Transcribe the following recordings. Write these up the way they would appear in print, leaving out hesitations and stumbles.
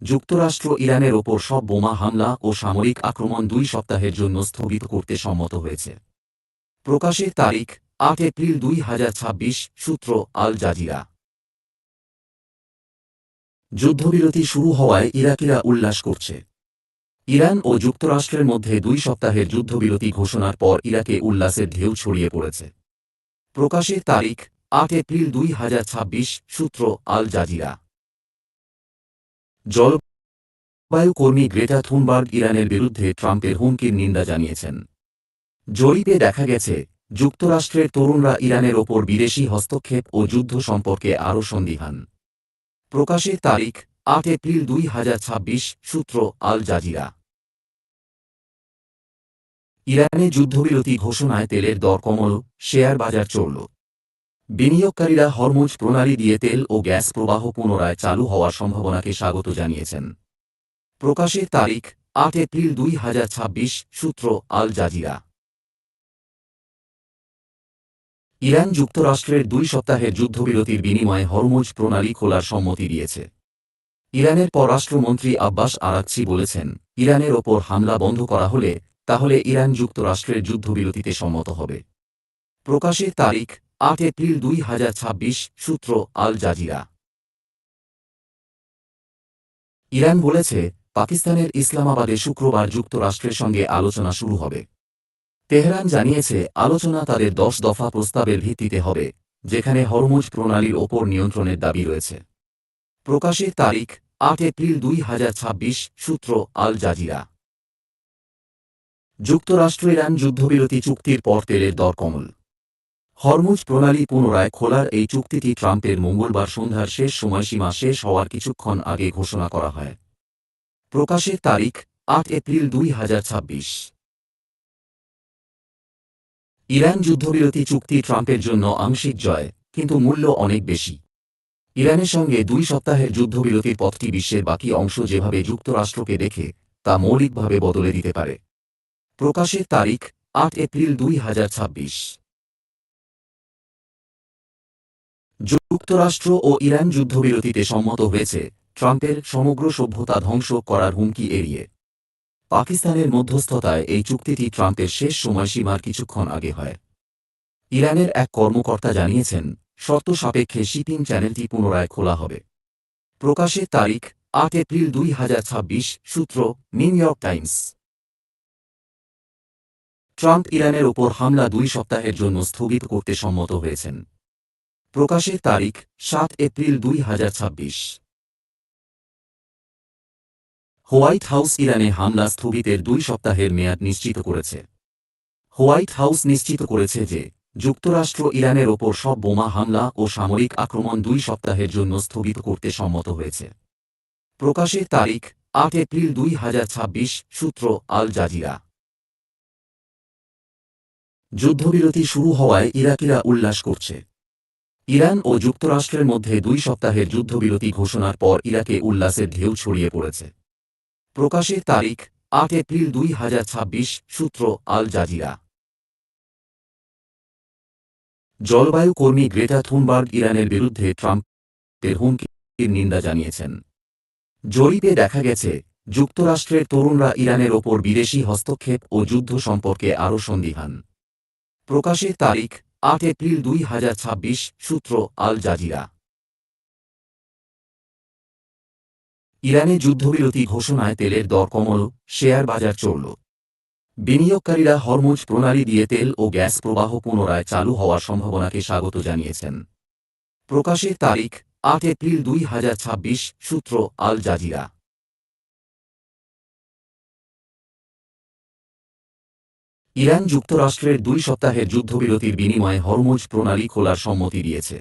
যুক্তরাষ্ট্র ইরানের ওপর সব বোমা হামলা ও সামরিক আক্রমণ 2 সপ্তাহের জন্য স্থগিত করতে সম্মত হয়েছে। প্রকাশের তারিখ 8 এপ্রিল 2026। সূত্র আল জাজিরা। যুদ্ধবিরতি শুরু হওয়ায় ইরাকিরা উল্লাস করছে। ইরান ও যুক্তরাষ্ট্রের মধ্যে 2 সপ্তাহের যুদ্ধবিরতি ঘোষণার পর ইরাকে উল্লাসের ঢেউ ছড়িয়ে পড়েছে। প্রকাশের তারিখ 8 এপ্রিল 2026। সূত্র আল জাজিরা। জলবায়ু কর্মী গ্রেটা থুনবার্গ ইরানের বিরুদ্ধে ট্রাম্পের হুমকির নিন্দা জানিয়েছেন। জরিপে দেখা গেছে, যুক্তরাষ্ট্রের তরুণরা ইরানের ওপর বিদেশি হস্তক্ষেপ ও যুদ্ধ সম্পর্কে আরও সন্দিহান। প্রকাশের তারিখ 8 এপ্রিল 2026। সূত্র আল জাজিরা। ইরানে যুদ্ধবিরতি ঘোষণায় তেলের দর কমল, শেয়ার বাজার চড়ল। বিনিয়োগকারীরা হরমুজ প্রণালী দিয়ে তেল ও গ্যাস প্রবাহ পুনরায় চালু হওয়ার সম্ভাবনাকে স্বাগত জানিয়েছেন। প্রকাশের তারিখ 8 এপ্রিল 2026। সূত্র আল জাজিরা। ইরান যুক্তরাষ্ট্রের 2 সপ্তাহের যুদ্ধবিরতির বিনিময়ে হরমুজ প্রণালী খোলার সম্মতি দিয়েছে। ইরানের পররাষ্ট্রমন্ত্রী আব্বাস আরাকচি বলেছেন, ইরানের ওপর হামলা বন্ধ করা হলে তাহলে ইরান যুক্তরাষ্ট্রের যুদ্ধবিরতিতে সম্মত হবে। প্রকাশের তারিখ 8 এপ্রিল 2026। সূত্র আল জাজিরা। ইরান বলেছে, পাকিস্তানের ইসলামাবাদে শুক্রবার যুক্তরাষ্ট্রের সঙ্গে আলোচনা শুরু হবে। তেহরান জানিয়েছে, আলোচনা তাদের 10 দফা প্রস্তাবের ভিত্তিতে হবে, যেখানে হরমুজ প্রণালীর ওপর নিয়ন্ত্রণের দাবি রয়েছে। প্রকাশের তারিখ 8 এপ্রিল 2026। সূত্র আল জাজিরা। যুক্তরাষ্ট্র ইরান যুদ্ধবিরতি চুক্তির পর তেলের দর কমল। হরমুজ প্রণালী পুনরায় খোলার এই চুক্তিটি ট্রাম্পের মঙ্গলবার সন্ধ্যার শেষ সময়সীমা শেষ হওয়ার কিছুক্ষণ আগে ঘোষণা করা হয়। প্রকাশের তারিখ 8 এপ্রিল 2026। ইরান যুদ্ধবিরতি চুক্তি ট্রাম্পের জন্য আংশিক জয়, কিন্তু মূল্য অনেক বেশি। ইরানের সঙ্গে 2 সপ্তাহের যুদ্ধবিরতির পথটি বিশ্বের বাকি অংশ যেভাবে যুক্তরাষ্ট্রকে দেখে তা মৌলিকভাবে বদলে দিতে পারে। প্রকাশের তারিখ 8 এপ্রিল 2026। যুক্তরাষ্ট্র ও ইরান যুদ্ধবিরতিতে সম্মত হয়েছে, ট্রাম্পের সমগ্র সভ্যতা ধ্বংস করার হুমকি এড়িয়ে। পাকিস্তানের মধ্যস্থতায় এই চুক্তিটি ট্রাম্পের শেষ সময়সীমার কিছুক্ষণ আগে হয়। ইরানের এক কর্মকর্তা জানিয়েছেন, শর্ত সাপেক্ষে শিপিং চ্যানেলটি পুনরায় খোলা হবে। প্রকাশের তারিখ 8 এপ্রিল 2026। সূত্র নিউ ইয়র্ক টাইমস। ট্রাম্প ইরানের ওপর হামলা 2 সপ্তাহের জন্য স্থগিত করতে সম্মত হয়েছেন। প্রকাশের তারিখ 7 এপ্রিল 2026। হোয়াইট হাউস ইরানে হামলা স্থগিতের 2 সপ্তাহের মেয়াদ নিশ্চিত করেছে। হোয়াইট হাউস নিশ্চিত করেছে যে, যুক্তরাষ্ট্র ইরানের ওপর সব বোমা হামলা ও সামরিক আক্রমণ 2 সপ্তাহের জন্য স্থগিত করতে সম্মত হয়েছে। প্রকাশের তারিখ 8 এপ্রিল 2026। সূত্র আল জাজিরা। যুদ্ধবিরতি শুরু হওয়ায় ইরাকিরা উল্লাস করছে। ইরান ও যুক্তরাষ্ট্রের মধ্যে 2 সপ্তাহের যুদ্ধবিরতি ঘোষণার পর ইরাকে উল্লাসের ঢেউ ছড়িয়ে পড়েছে। প্রকাশের তারিখ 8 এপ্রিল 2026। সূত্র আল জাজিরা। জলবায়ু কর্মী গ্রেটা থুনবার্গ ইরানের বিরুদ্ধে ট্রাম্পের হুমকির নিন্দা জানিয়েছেন। জরিপে দেখা গেছে, যুক্তরাষ্ট্রের তরুণরা ইরানের ওপর বিদেশি হস্তক্ষেপ ও যুদ্ধ সম্পর্কে আরও সন্দিহান। প্রকাশের তারিখ 8 এপ্রিল 2026। সূত্র আল জাজিরা। ইরানে যুদ্ধবিরতি ঘোষণায় তেলের দর কমল, শেয়ার বাজার চড়ল। বিনিয়োগকারীরা হরমুজ প্রণালী দিয়ে তেল ও গ্যাস প্রবাহ পুনরায় চালু হওয়ার সম্ভাবনাকে স্বাগত জানিয়েছেন। প্রকাশের তারিখ 8 এপ্রিল 2026। সূত্র আল জাজিরা। ইরান যুক্তরাষ্ট্রের 2 সপ্তাহের যুদ্ধবিরতির বিনিময়ে হরমুজ প্রণালী খোলার সম্মতি দিয়েছে।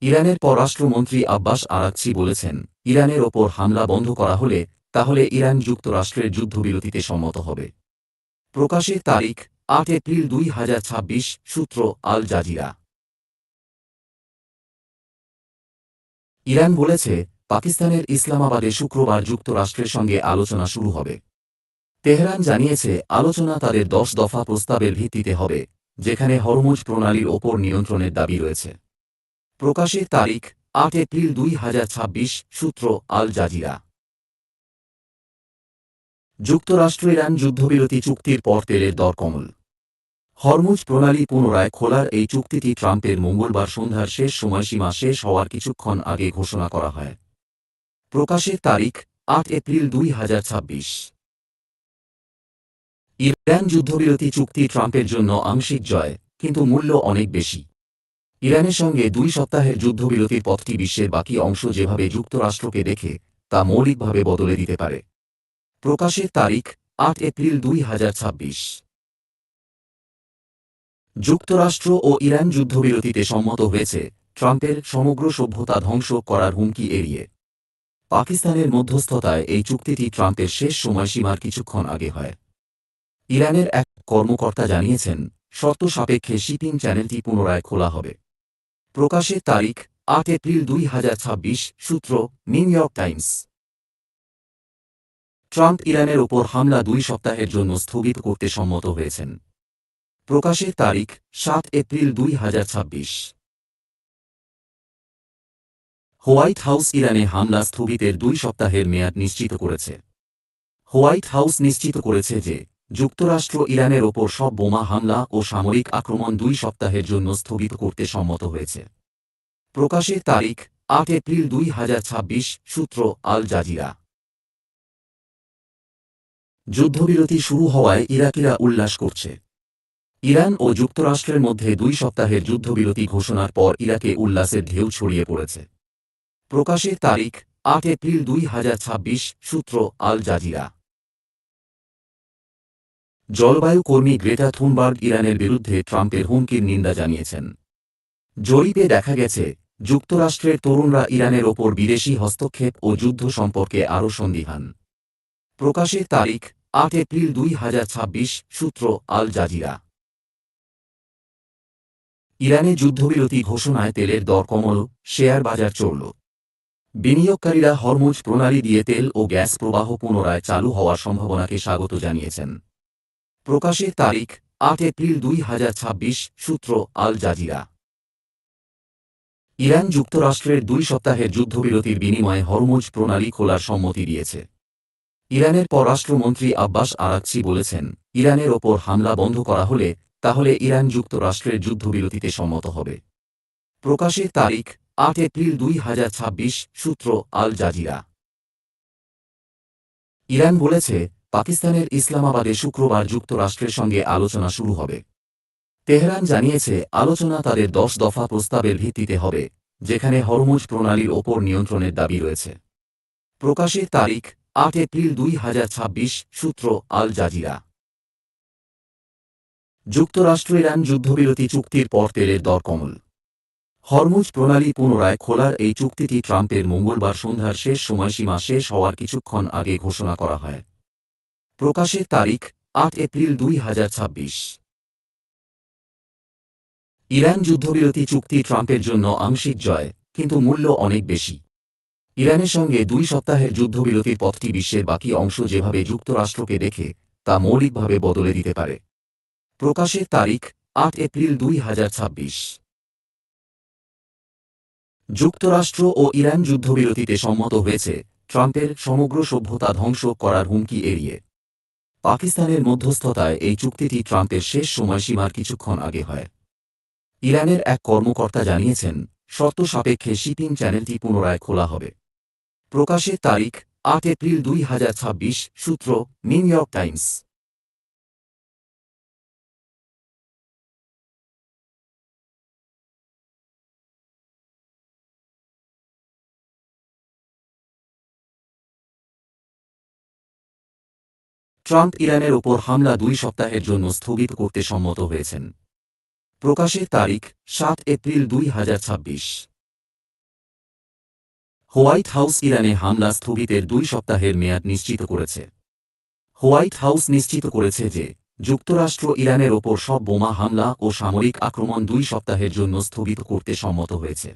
ইরানের পররাষ্ট্রমন্ত্রী আব্বাস আরাকচি বলেছেন, ইরানের ওপর হামলা বন্ধ করা হলে তাহলে ইরান যুক্তরাষ্ট্রের যুদ্ধবিরতিতে সম্মত হবে। প্রকাশের তারিখ 8 এপ্রিল 2026। সূত্র আল জাজিরা। ইরান বলেছে, পাকিস্তানের ইসলামাবাদে শুক্রবার যুক্তরাষ্ট্রের সঙ্গে আলোচনা শুরু হবে। তেহরান জানিয়েছে, আলোচনা তাদের 10 দফা প্রস্তাবের ভিত্তিতে হবে, যেখানে হরমুজ প্রণালীর ওপর নিয়ন্ত্রণের দাবি রয়েছে। প্রকাশের তারিখ 8 এপ্রিল 2026। সূত্র আল জাজিরা। যুক্তরাষ্ট্র ইরান যুদ্ধবিরতি চুক্তির পর তেলের দর কমল। হরমুজ প্রণালী পুনরায় খোলার এই চুক্তিটি ট্রাম্পের মঙ্গলবার সন্ধ্যার শেষ সময়সীমা শেষ হওয়ার কিছুক্ষণ আগে ঘোষণা করা হয়। প্রকাশের তারিখ ৮ এপ্রিল ২০২৬। ইরান যুদ্ধবিরতি চুক্তি ট্রাম্পের জন্য আংশিক জয়, কিন্তু মূল্য অনেক বেশি। ইরানের সঙ্গে ২ সপ্তাহের যুদ্ধবিরতির পথটি বিশ্বের বাকি অংশ যেভাবে যুক্তরাষ্ট্রকে দেখে তা মৌলিকভাবে বদলে দিতে পারে। প্রকাশের তারিখ ৮ এপ্রিল ২০২৬। যুক্তরাষ্ট্র ও ইরান যুদ্ধবিরতিতে সম্মত হয়েছে, ট্রাম্পের সমগ্র সভ্যতা ধ্বংস করার হুমকি এড়িয়ে। পাকিস্তানের মধ্যস্থতায় এই চুক্তিটি ট্রাম্পের শেষ সময়সীমার কিছুক্ষণ আগে হয়। ইরানের এক কর্মকর্তা জানিয়েছেন, শর্ত সাপেক্ষে শিপিং চ্যানেলটি পুনরায় খোলা হবে। প্রকাশের তারিখ ৮ এপ্রিল ২০২৬। সূত্র নিউ ইয়র্ক টাইমস। ট্রাম্প ইরানের ওপর হামলা ২ সপ্তাহের জন্য স্থগিত করতে সম্মত হয়েছেন। প্রকাশের তারিখ ৭ এপ্রিল ২০২৬। হোয়াইট হাউস ইরানে হামলা স্থগিতের ২ সপ্তাহের মেয়াদ নিশ্চিত করেছে। হোয়াইট হাউস নিশ্চিত করেছে যে যুক্তরাষ্ট্র ইরানের ওপর সব বোমা হামলা ও সামরিক আক্রমণ ২ সপ্তাহের জন্য স্থগিত করতে সম্মত হয়েছে। প্রকাশের তারিখ ৮ এপ্রিল ২০২৬। সূত্র আল জাজিরা। যুদ্ধবিরতি শুরু হওয়ায় ইরাকিরা উল্লাস করছে। ইরান ও যুক্তরাষ্ট্রের মধ্যে ২ সপ্তাহের যুদ্ধবিরতি ঘোষণার পর ইরাকে উল্লাসের ঢেউ ছড়িয়ে পড়েছে। প্রকাশের তারিখ ৮ এপ্রিল ২০২৬। সূত্র আল জাজিরা। জলবায়ু কর্মী গ্রেটা থুনবার্গ ইরানের বিরুদ্ধে ট্রাম্পের হুমকির নিন্দা জানিয়েছেন। জরিপে দেখা গেছে, যুক্তরাষ্ট্রের তরুণরা ইরানের ওপর বিদেশি হস্তক্ষেপ ও যুদ্ধ সম্পর্কে আরও সন্দিহান। প্রকাশের তারিখ ৮ এপ্রিল ২০২৬। সূত্র আল জাজিরা। ইরানে যুদ্ধবিরতি ঘোষণায় তেলের দর কমল, শেয়ার বাজার চড়ল। বিনিয়োগকারীরা হরমুজ প্রণালী দিয়ে তেল ও গ্যাস প্রবাহ পুনরায় চালু হওয়ার সম্ভাবনাকে স্বাগত জানিয়েছেন। প্রকাশের তারিখ ৮ এপ্রিল ২০২৬। সূত্র আল জাজিরা। ইরান যুক্তরাষ্ট্রের ২ সপ্তাহের যুদ্ধবিরতির বিনিময়ে হরমুজ প্রণালী খোলার সম্মতি দিয়েছে। ইরানের পররাষ্ট্রমন্ত্রী আব্বাস আরাকচি বলেছেন, ইরানের ওপর হামলা বন্ধ করা হলে তাহলে ইরান যুক্তরাষ্ট্রের যুদ্ধবিরতিতে সম্মত হবে। প্রকাশের তারিখ ৮ এপ্রিল ২০২৬। সূত্র আল জাজিরা। ইরান বলেছে, পাকিস্তানের ইসলামাবাদে শুক্রবার যুক্তরাষ্ট্রের সঙ্গে আলোচনা শুরু হবে। তেহরান জানিয়েছে, আলোচনা তাদের ১০ দফা প্রস্তাবের ভিত্তিতে হবে, যেখানে হরমুজ প্রণালীর ওপর নিয়ন্ত্রণের দাবি রয়েছে। প্রকাশের তারিখ ৮ এপ্রিল ২০২৬। সূত্র আল জাজিরা। যুক্তরাষ্ট্র ইরান যুদ্ধবিরতি চুক্তির পর তেলের দর কমল। হরমুজ প্রণালী পুনরায় খোলার এই চুক্তিটি ট্রাম্পের মঙ্গলবার সন্ধ্যার শেষ সময়সীমা শেষ হওয়ার কিছুক্ষণ আগে ঘোষণা করা হয়। প্রকাশের তারিখ ৮ এপ্রিল ২০২৬। ইরান যুদ্ধবিরতি চুক্তি ট্রাম্পের জন্য আংশিক জয়, কিন্তু মূল্য অনেক বেশি। ইরানের সঙ্গে ২ সপ্তাহের যুদ্ধবিরতির পথটি বিশ্বের বাকি অংশ যেভাবে যুক্তরাষ্ট্রকে দেখে তা মৌলিকভাবে বদলে দিতে পারে। প্রকাশের তারিখ ৮ এপ্রিল ২০২৬। যুক্তরাষ্ট্র ও ইরান যুদ্ধবিরতিতে সম্মত হয়েছে, ট্রাম্পের সমগ্র সভ্যতা ধ্বংস করার হুমকি এড়িয়ে। পাকিস্তানের মধ্যস্থতায় এই চুক্তিটি ট্রাম্পের শেষ সময়সীমার কিছুক্ষণ আগে হয়। ইরানের এক কর্মকর্তা জানিয়েছেন, শর্ত সাপেক্ষে শিপিং চ্যানেলটি পুনরায় খোলা হবে। প্রকাশের তারিখ ৮ এপ্রিল ২০২৬। সূত্র নিউ ইয়র্ক টাইমস। ট্রাম্প ইরানের ওপর হামলা ২ সপ্তাহের জন্য স্থগিত করতে সম্মত হয়েছেন। প্রকাশের তারিখ ৭ এপ্রিল ২০২৬। হোয়াইট হাউস ইরানে হামলা স্থগিতের ২ সপ্তাহের মেয়াদ নিশ্চিত করেছে। হোয়াইট হাউস নিশ্চিত করেছে যে যুক্তরাষ্ট্র ইরানের ওপর সব বোমা হামলা ও সামরিক আক্রমণ ২ সপ্তাহের জন্য স্থগিত করতে সম্মত হয়েছে।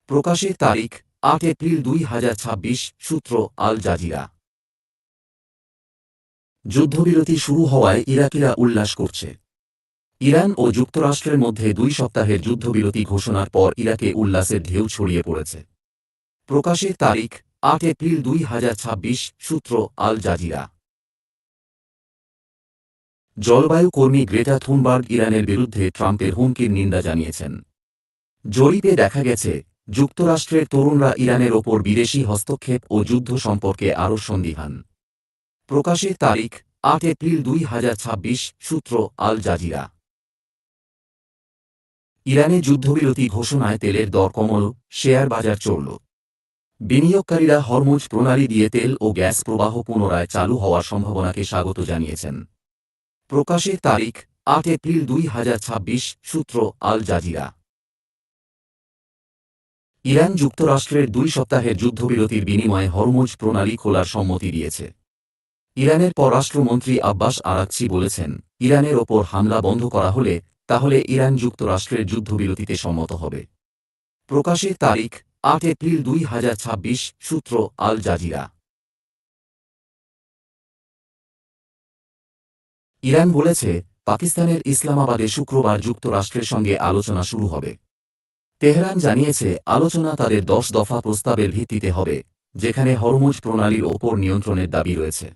প্রকাশের তারিখ ৮ এপ্রিল ২০২৬। সূত্র আল জাজিরা। যুদ্ধবিরতি শুরু হওয়ায় ইরাকিরা উল্লাস করছে। ইরান ও যুক্তরাষ্ট্রের মধ্যে ২ সপ্তাহের যুদ্ধবিরতি ঘোষণার পর ইরাকে উল্লাসের ঢেউ ছড়িয়ে পড়েছে। প্রকাশের তারিখ ৮ এপ্রিল ২০২৬। সূত্র আল জাজিরা। জলবায়ু কর্মী গ্রেটা থুনবার্গ ইরানের বিরুদ্ধে ট্রাম্পের হুমকির নিন্দা জানিয়েছেন। জরিপে দেখা গেছে, যুক্তরাষ্ট্রের তরুণরা ইরানের ওপর বিদেশি হস্তক্ষেপ ও যুদ্ধ সম্পর্কে আরও সন্দিহান। প্রকাশের তারিখ ৮ এপ্রিল ২০২৬। সূত্র আল জাজিরা। ইরানে যুদ্ধবিরতি ঘোষণায় তেলের দর কমল, শেয়ার বাজার চড়ল। বিনিয়োগকারীরা হরমুজ প্রণালী দিয়ে তেল ও গ্যাস প্রবাহ পুনরায় চালু হওয়ার সম্ভাবনাকে স্বাগত জানিয়েছেন। প্রকাশের তারিখ ৮ এপ্রিল ২০২৬। সূত্র আল জাজিরা। ইরান যুক্তরাষ্ট্রের ২ সপ্তাহের যুদ্ধবিরতির বিনিময়ে হরমুজ প্রণালী খোলার সম্মতি দিয়েছে। ইরানের পররাষ্ট্রমন্ত্রী আব্বাস আরাকচি বলেছেন, ইরানের ওপর হামলা বন্ধ করা হলে তাহলে ইরান যুক্তরাষ্ট্রের যুদ্ধবিরতিতে সম্মত হবে। প্রকাশের তারিখ ৮ এপ্রিল ২০২৬। সূত্র আল জাজিরা। ইরান বলেছে, পাকিস্তানের ইসলামাবাদে শুক্রবার যুক্তরাষ্ট্রের সঙ্গে আলোচনা শুরু হবে। তেহরান জানিয়েছে, আলোচনা তাদের ১০ দফা প্রস্তাবের ভিত্তিতে হবে, যেখানে হরমুজ প্রণালীর ওপর নিয়ন্ত্রণের দাবি রয়েছে।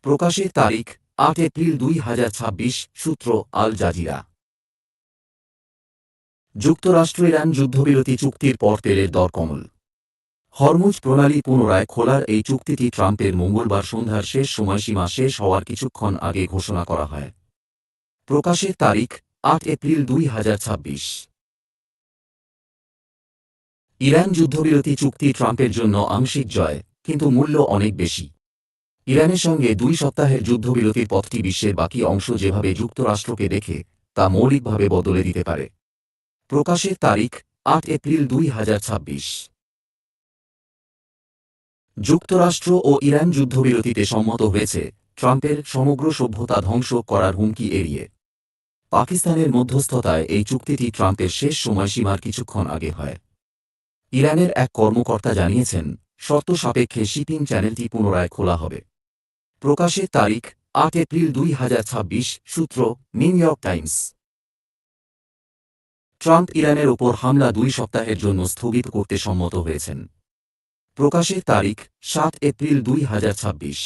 প্রকাশের তারিখ ৮ এপ্রিল ২০২৬। সূত্র আল জাজিরা। যুক্তরাষ্ট্র ইরান যুদ্ধবিরতি চুক্তির পর তেলের দর কমল। হরমুজ প্রণালী পুনরায় খোলার এই চুক্তিটি ট্রাম্পের মঙ্গলবার সন্ধ্যার শেষ সময়সীমা শেষ হওয়ার কিছুক্ষণ আগে ঘোষণা করা হয়। প্রকাশের তারিখ ৮ এপ্রিল ২০২৬। ইরান যুদ্ধবিরতি চুক্তি ট্রাম্পের জন্য আংশিক জয়, কিন্তু মূল্য অনেক বেশি। ইরানের সঙ্গে ২ সপ্তাহের যুদ্ধবিরতির পথটি বিশ্বের বাকি অংশ যেভাবে যুক্তরাষ্ট্রকে দেখে তা মৌলিকভাবে বদলে দিতে পারে। প্রকাশের তারিখ ৮ এপ্রিল ২০২৬। যুক্তরাষ্ট্র ও ইরান যুদ্ধবিরতিতে সম্মত হয়েছে, ট্রাম্পের সমগ্র সভ্যতা ধ্বংস করার হুমকি এড়িয়ে। পাকিস্তানের মধ্যস্থতায় এই চুক্তিটি ট্রাম্পের শেষ সময়সীমার কিছুক্ষণ আগে হয়। ইরানের এক কর্মকর্তা জানিয়েছেন, শর্ত সাপেক্ষে শিপিং চ্যানেলটি পুনরায় খোলা হবে। প্রকাশের তারিখ ৮ এপ্রিল ২০২৬। সূত্র নিউ ইয়র্ক টাইমস। ট্রাম্প ইরানের ওপর হামলা ২ সপ্তাহের জন্য স্থগিত করতে সম্মত হয়েছেন। প্রকাশের তারিখ ৭ এপ্রিল ২০২৬।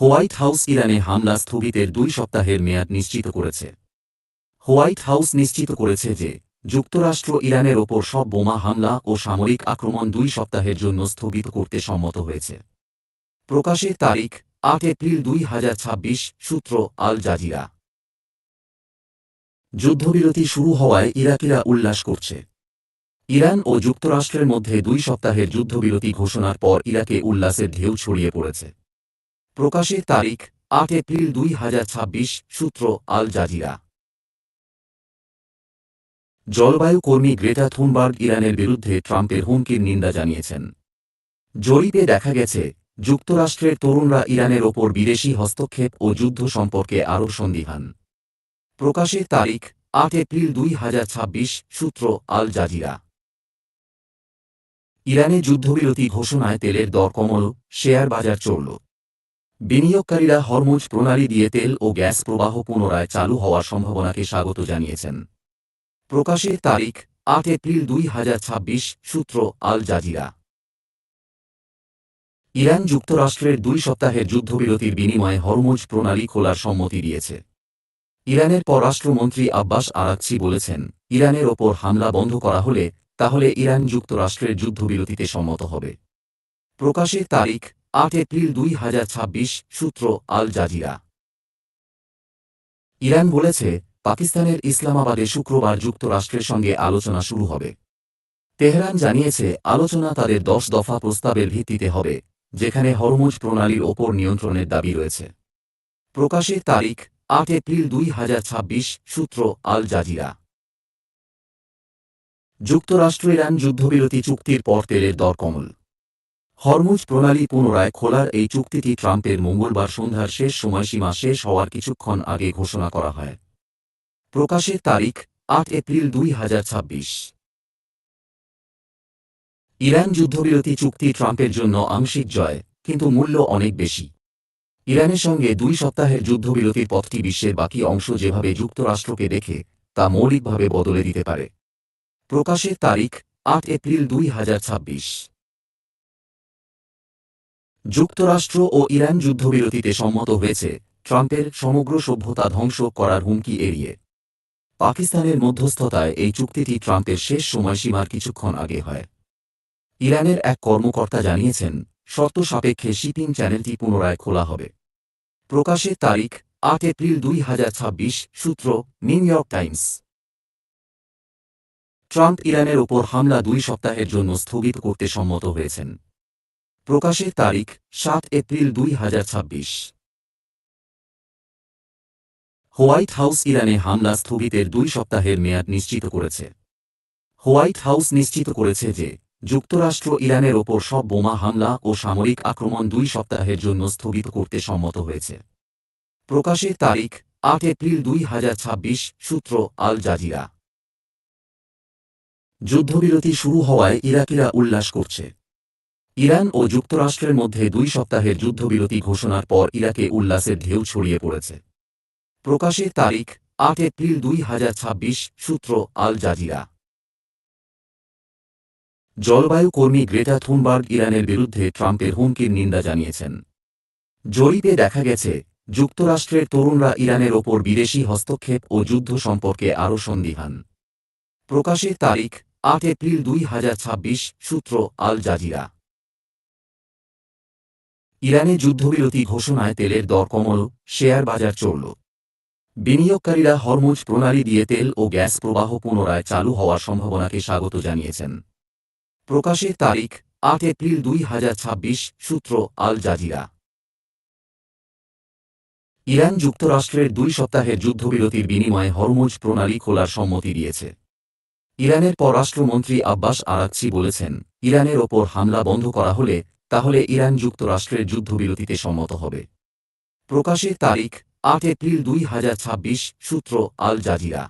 হোয়াইট হাউস ইরানে হামলা স্থগিতের ২ সপ্তাহের মেয়াদ নিশ্চিত করেছে। হোয়াইট হাউস নিশ্চিত করেছে যে, যুক্তরাষ্ট্র ইরানের ওপর সব বোমা হামলা ও সামরিক আক্রমণ ২ সপ্তাহের জন্য স্থগিত করতে সম্মত হয়েছে। প্রকাশের তারিখ ৮ এপ্রিল ২০২৬। সূত্র আল জাজিরা। যুদ্ধবিরতি শুরু হওয়ায় ইরাকিরা উল্লাস করছে। ইরান ও যুক্তরাষ্ট্রের মধ্যে ২ সপ্তাহের যুদ্ধবিরতি ঘোষণার পর ইরাকে উল্লাসের ঢেউ ছড়িয়ে পড়েছে। প্রকাশের তারিখ ৮ এপ্রিল ২০২৬। সূত্র আল জাজিরা। জলবায়ু কর্মী গ্রেটা থুনবার্গ ইরানের বিরুদ্ধে ট্রাম্পের হুমকির নিন্দা জানিয়েছেন। জরিপে দেখা গেছে, যুক্তরাষ্ট্রের তরুণরা ইরানের ওপর বিদেশি হস্তক্ষেপ ও যুদ্ধ সম্পর্কে আরও সন্দিহান। প্রকাশের তারিখ ৮ এপ্রিল ২০২৬। সূত্র আল জাজিরা। ইরানে যুদ্ধবিরতি ঘোষণায় তেলের দর কমল, শেয়ার বাজার চড়ল। বিনিয়োগকারীরা হরমুজ প্রণালী দিয়ে তেল ও গ্যাস প্রবাহ পুনরায় চালু হওয়ার সম্ভাবনাকে স্বাগত জানিয়েছেন। প্রকাশের তারিখ ৮ এপ্রিল ২০২৬। সূত্র আল জাজিরা। ইরান যুক্তরাষ্ট্রের ২ সপ্তাহের যুদ্ধবিরতির বিনিময়ে হরমুজ প্রণালী খোলার সম্মতি দিয়েছে। ইরানের পররাষ্ট্রমন্ত্রী আব্বাস আরাকচি বলেছেন, ইরানের ওপর হামলা বন্ধ করা হলে তাহলে ইরান যুক্তরাষ্ট্রের যুদ্ধবিরতিতে সম্মত হবে। প্রকাশের তারিখ ৮ এপ্রিল ২০২৬। সূত্র আল জাজিরা। ইরান বলেছে, পাকিস্তানের ইসলামাবাদে শুক্রবার যুক্তরাষ্ট্রের সঙ্গে আলোচনা শুরু হবে। তেহরান জানিয়েছে, আলোচনা তাদের ১০ দফা প্রস্তাবের ভিত্তিতে হবে, যেখানে হরমুজ প্রণালীর ওপর নিয়ন্ত্রণের দাবি রয়েছে। প্রকাশের তারিখ ৮ এপ্রিল ২০২৬। সূত্র আল জাজিরা। যুক্তরাষ্ট্র ইরান যুদ্ধবিরতি চুক্তির পর তেলের দর কমল। হরমুজ প্রণালী পুনরায় খোলার এই চুক্তিটি ট্রাম্পের মঙ্গলবার সন্ধ্যার শেষ সময়সীমা শেষ হওয়ার কিছুক্ষণ আগে ঘোষণা করা হয়। প্রকাশের তারিখ ৮ এপ্রিল ২০২৬। ইরান যুদ্ধবিরতি চুক্তি ট্রাম্পের জন্য আংশিক জয়, কিন্তু মূল্য অনেক বেশি। ইরানের সঙ্গে ২ সপ্তাহের যুদ্ধবিরতির পথটি বিশ্বের বাকি অংশ যেভাবে যুক্তরাষ্ট্রকে দেখে তা মৌলিকভাবে বদলে দিতে পারে। প্রকাশের তারিখ ৮ এপ্রিল ২০২৬। যুক্তরাষ্ট্র ও ইরান যুদ্ধবিরতিতে সম্মত হয়েছে, ট্রাম্পের সমগ্র সভ্যতা ধ্বংস করার হুমকি এড়িয়ে পাকিস্তানের মধ্যস্থতায় এই চুক্তিটি ট্রাম্পের শেষ সময়সীমার কিছুক্ষণ আগে হয়। ইরানের এক কর্মকর্তা জানিয়েছেন, শর্ত সাপেক্ষে শিপিং চ্যানেলটি পুনরায় খোলা হবে। প্রকাশের তারিখ ৮ এপ্রিল ২০২৬। সূত্র নিউ ইয়র্ক টাইমস। ট্রাম্প ইরানের ওপর হামলা ২ সপ্তাহের জন্য স্থগিত করতে সম্মত হয়েছেন। প্রকাশের তারিখ ৭ এপ্রিল ২০২৬। হোয়াইট হাউস ইরানে হামলা স্থগিতের ২ সপ্তাহের মেয়াদ নিশ্চিত করেছে। হোয়াইট হাউস নিশ্চিত করেছে যে যুক্তরাষ্ট্র ইরানের ওপর সব বোমা হামলা ও সামরিক আক্রমণ ২ সপ্তাহের জন্য স্থগিত করতে সম্মত হয়েছে। প্রকাশের তারিখ ৮ এপ্রিল ২০২৬। সূত্র আল জাজিরা। যুদ্ধবিরতি শুরু হওয়ায় ইরাকিরা উল্লাস করছে। ইরান ও যুক্তরাষ্ট্রের মধ্যে ২ সপ্তাহের যুদ্ধবিরতি ঘোষণার পর ইরাকে উল্লাসের ঢেউ ছড়িয়ে পড়েছে। প্রকাশের তারিখ ৮ এপ্রিল ২০২৬। সূত্র আল জাজিরা। জলবায়ু কর্মী গ্রেটা থুনবার্গ ইরানের বিরুদ্ধে ট্রাম্পের হুমকির নিন্দা জানিয়েছেন। জরিপে দেখা গেছে, যুক্তরাষ্ট্রের তরুণরা ইরানের ওপর বিদেশি হস্তক্ষেপ ও যুদ্ধ সম্পর্কে আরও সন্দিহান। প্রকাশের তারিখ ৮ এপ্রিল ২০২৬। সূত্র আল জাজিরা। ইরানে যুদ্ধবিরতি ঘোষণায় তেলের দর কমল, শেয়ার বাজার চড়ল। বিনিয়োগকারীরা হরমুজ প্রণালী দিয়ে তেল ও গ্যাস প্রবাহ পুনরায় চালু হওয়ার সম্ভাবনাকে স্বাগত জানিয়েছেন। প্রকাশের তারিখ ৮ এপ্রিল ২০২৬। সূত্র আল জাজিরা। ইরান যুক্তরাষ্ট্রের ২ সপ্তাহের যুদ্ধবিরতির বিনিময়ে হরমুজ প্রণালী খোলার সম্মতি দিয়েছে। ইরানের পররাষ্ট্রমন্ত্রী আব্বাস আরাকচি বলেছেন, ইরানের ওপর হামলা বন্ধ করা হলে তাহলে ইরান যুক্তরাষ্ট্রের যুদ্ধবিরতিতে সম্মত হবে। প্রকাশের তারিখ ৮ এপ্রিল ২০২৬। সূত্র আল জাজিরা।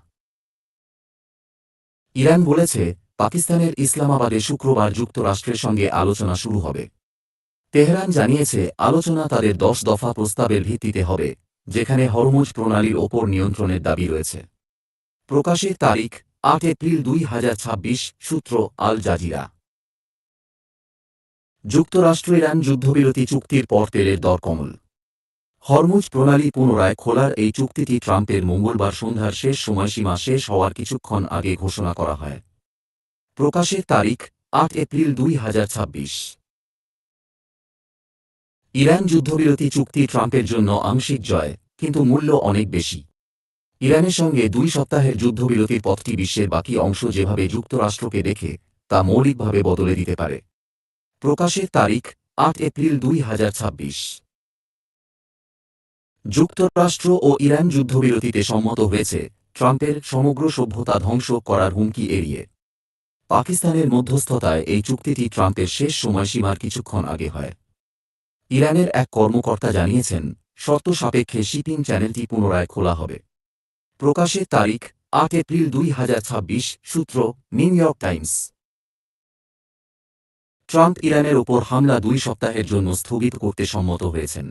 ইরান বলেছে, পাকিস্তানের ইসলামাবাদে শুক্রবার যুক্তরাষ্ট্রের সঙ্গে আলোচনা শুরু হবে। তেহরান জানিয়েছে, আলোচনা তাদের ১০ দফা প্রস্তাবের ভিত্তিতে হবে, যেখানে হরমুজ প্রণালীর ওপর নিয়ন্ত্রণের দাবি রয়েছে। প্রকাশের তারিখ ৮ এপ্রিল ২০২৬। সূত্র আল জাজিরা। যুক্তরাষ্ট্র ইরান যুদ্ধবিরতি চুক্তির পর তেলের দর কমল। হরমুজ প্রণালী পুনরায় খোলার এই চুক্তিটি ট্রাম্পের মঙ্গলবার সন্ধ্যার শেষ সময়সীমা শেষ হওয়ার কিছুক্ষণ আগে ঘোষণা করা হয়। প্রকাশের তারিখ ৮ এপ্রিল ২০২৬। ইরান যুদ্ধবিরতি চুক্তি ট্রাম্পের জন্য আংশিক জয়, কিন্তু মূল্য অনেক বেশি। ইরানের সঙ্গে ২ সপ্তাহের যুদ্ধবিরতির পথটি বিশ্বের বাকি অংশ যেভাবে যুক্তরাষ্ট্রকে দেখে তা মৌলিকভাবে বদলে দিতে পারে। প্রকাশের তারিখ ৮ এপ্রিল ২০২৬। যুক্তরাষ্ট্র ও ইরান যুদ্ধবিরতিতে সম্মত হয়েছে, ট্রাম্পের সমগ্র সভ্যতা ধ্বংস করার হুমকি এড়িয়ে পাকিস্তানের মধ্যস্থতায় এই চুক্তিটি ট্রাম্পের শেষ সময়সীমার কিছুক্ষণ আগে হয়। ইরানের এক কর্মকর্তা জানিয়েছেন, শর্ত সাপেক্ষে শিপিং চ্যানেলটি পুনরায় খোলা হবে। প্রকাশের তারিখ ৮ এপ্রিল ২০২৬। সূত্র নিউ ইয়র্ক টাইমস। ট্রাম্প ইরানের ওপর হামলা ২ সপ্তাহের জন্য স্থগিত করতে সম্মত হয়েছেন।